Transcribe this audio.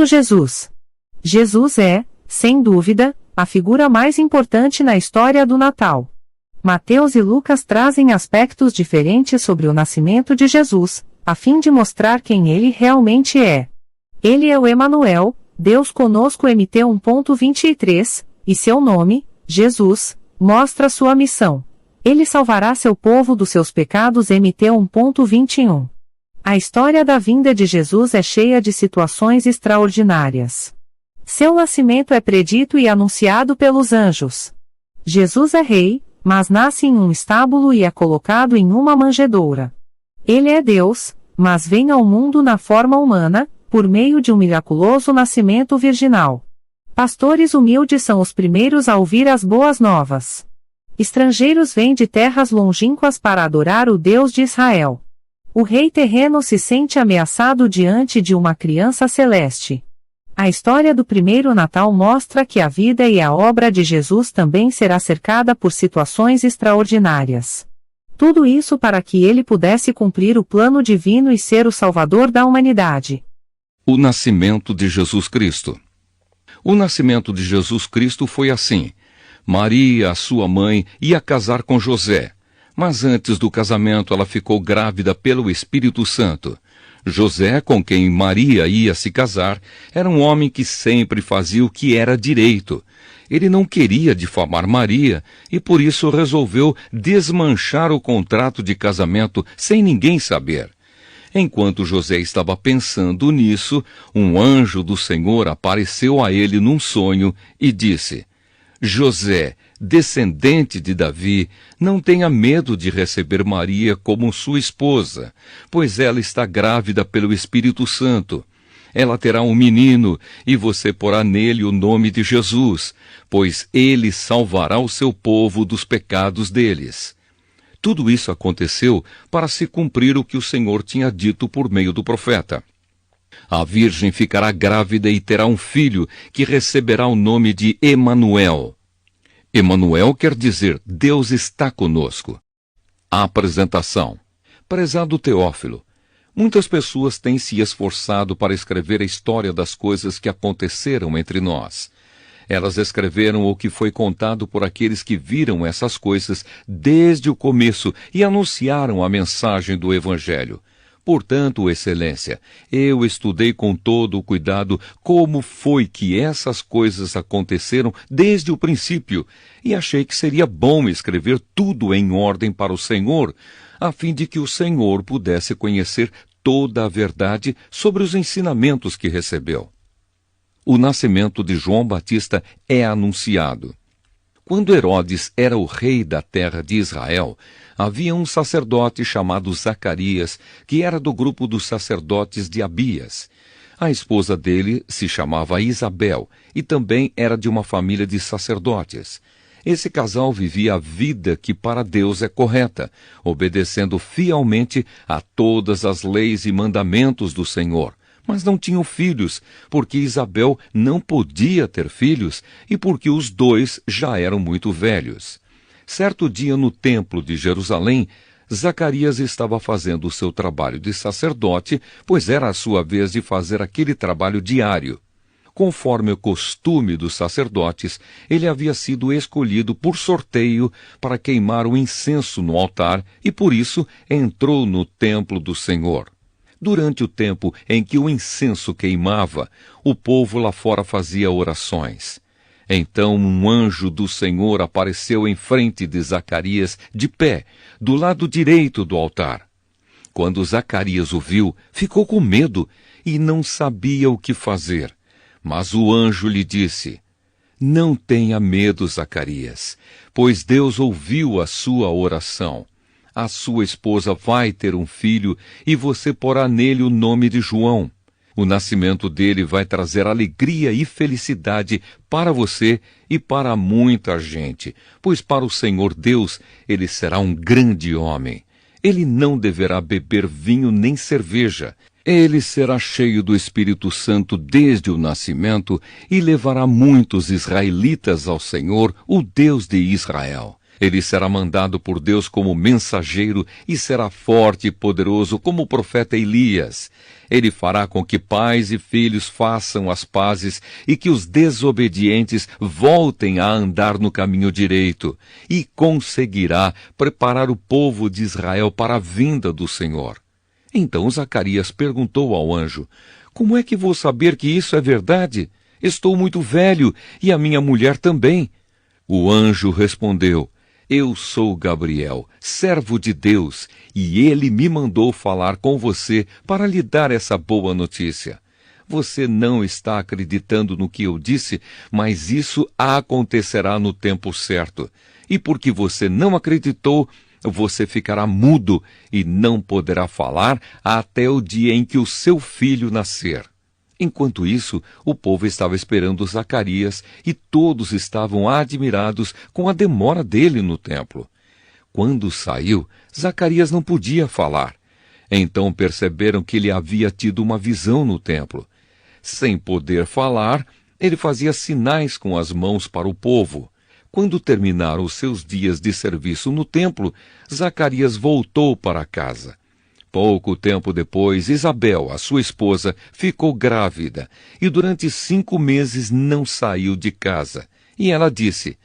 Jesus. Jesus é, sem dúvida, a figura mais importante na história do Natal. Mateus e Lucas trazem aspectos diferentes sobre o nascimento de Jesus, a fim de mostrar quem ele realmente é. Ele é o Emanuel, Deus conosco MT 1.23, e seu nome, Jesus, mostra sua missão. Ele salvará seu povo dos seus pecados MT 1.21. A história da vinda de Jesus é cheia de situações extraordinárias. Seu nascimento é predito e anunciado pelos anjos. Jesus é rei, mas nasce em um estábulo e é colocado em uma manjedoura. Ele é Deus, mas vem ao mundo na forma humana, por meio de um miraculoso nascimento virginal. Pastores humildes são os primeiros a ouvir as boas novas. Estrangeiros vêm de terras longínquas para adorar o Deus de Israel. O rei terreno se sente ameaçado diante de uma criança celeste. A história do primeiro Natal mostra que a vida e a obra de Jesus também será cercada por situações extraordinárias. Tudo isso para que ele pudesse cumprir o plano divino e ser o Salvador da humanidade. O nascimento de Jesus Cristo. O nascimento de Jesus Cristo foi assim. Maria, a sua mãe, ia casar com José, mas antes do casamento ela ficou grávida pelo Espírito Santo. José, com quem Maria ia se casar, era um homem que sempre fazia o que era direito. Ele não queria difamar Maria e por isso resolveu desmanchar o contrato de casamento sem ninguém saber. Enquanto José estava pensando nisso, um anjo do Senhor apareceu a ele num sonho e disse: José, descendente de Davi, não tenha medo de receber Maria como sua esposa, pois ela está grávida pelo Espírito Santo. Ela terá um menino, e você porá nele o nome de Jesus, pois ele salvará o seu povo dos pecados deles. Tudo isso aconteceu para se cumprir o que o Senhor tinha dito por meio do profeta. A virgem ficará grávida e terá um filho, que receberá o nome de Emanuel. Emanuel quer dizer Deus está conosco. A apresentação. Prezado Teófilo, muitas pessoas têm se esforçado para escrever a história das coisas que aconteceram entre nós. Elas escreveram o que foi contado por aqueles que viram essas coisas desde o começo e anunciaram a mensagem do Evangelho. Portanto, Excelência, eu estudei com todo o cuidado como foi que essas coisas aconteceram desde o princípio e achei que seria bom escrever tudo em ordem para o Senhor, a fim de que o Senhor pudesse conhecer toda a verdade sobre os ensinamentos que recebeu. O nascimento de João Batista é anunciado. Quando Herodes era o rei da terra de Israel, havia um sacerdote chamado Zacarias, que era do grupo dos sacerdotes de Abias. A esposa dele se chamava Isabel e também era de uma família de sacerdotes. Esse casal vivia a vida que para Deus é correta, obedecendo fielmente a todas as leis e mandamentos do Senhor. Mas não tinham filhos, porque Isabel não podia ter filhos e porque os dois já eram muito velhos. Certo dia no templo de Jerusalém, Zacarias estava fazendo o seu trabalho de sacerdote, pois era a sua vez de fazer aquele trabalho diário. Conforme o costume dos sacerdotes, ele havia sido escolhido por sorteio para queimar o incenso no altar e por isso entrou no templo do Senhor. Durante o tempo em que o incenso queimava, o povo lá fora fazia orações. Então um anjo do Senhor apareceu em frente de Zacarias, de pé, do lado direito do altar. Quando Zacarias o viu, ficou com medo e não sabia o que fazer. Mas o anjo lhe disse: Não tenha medo, Zacarias, pois Deus ouviu a sua oração. A sua esposa vai ter um filho e você porá nele o nome de João. O nascimento dele vai trazer alegria e felicidade para você e para muita gente, pois para o Senhor Deus ele será um grande homem. Ele não deverá beber vinho nem cerveja. Ele será cheio do Espírito Santo desde o nascimento e levará muitos israelitas ao Senhor, o Deus de Israel. Ele será mandado por Deus como mensageiro e será forte e poderoso como o profeta Elias. Ele fará com que pais e filhos façam as pazes e que os desobedientes voltem a andar no caminho direito, e conseguirá preparar o povo de Israel para a vinda do Senhor. Então Zacarias perguntou ao anjo: Como é que vou saber que isso é verdade? Estou muito velho e a minha mulher também. O anjo respondeu: Eu sou Gabriel, servo de Deus, e ele me mandou falar com você para lhe dar essa boa notícia. Você não está acreditando no que eu disse, mas isso acontecerá no tempo certo. E porque você não acreditou, você ficará mudo e não poderá falar até o dia em que o seu filho nascer. Enquanto isso, o povo estava esperando Zacarias e todos estavam admirados com a demora dele no templo. Quando saiu, Zacarias não podia falar. Então perceberam que ele havia tido uma visão no templo. Sem poder falar, ele fazia sinais com as mãos para o povo. Quando terminaram os seus dias de serviço no templo, Zacarias voltou para casa. Pouco tempo depois, Isabel, a sua esposa, ficou grávida e durante 5 meses não saiu de casa. E ela disse: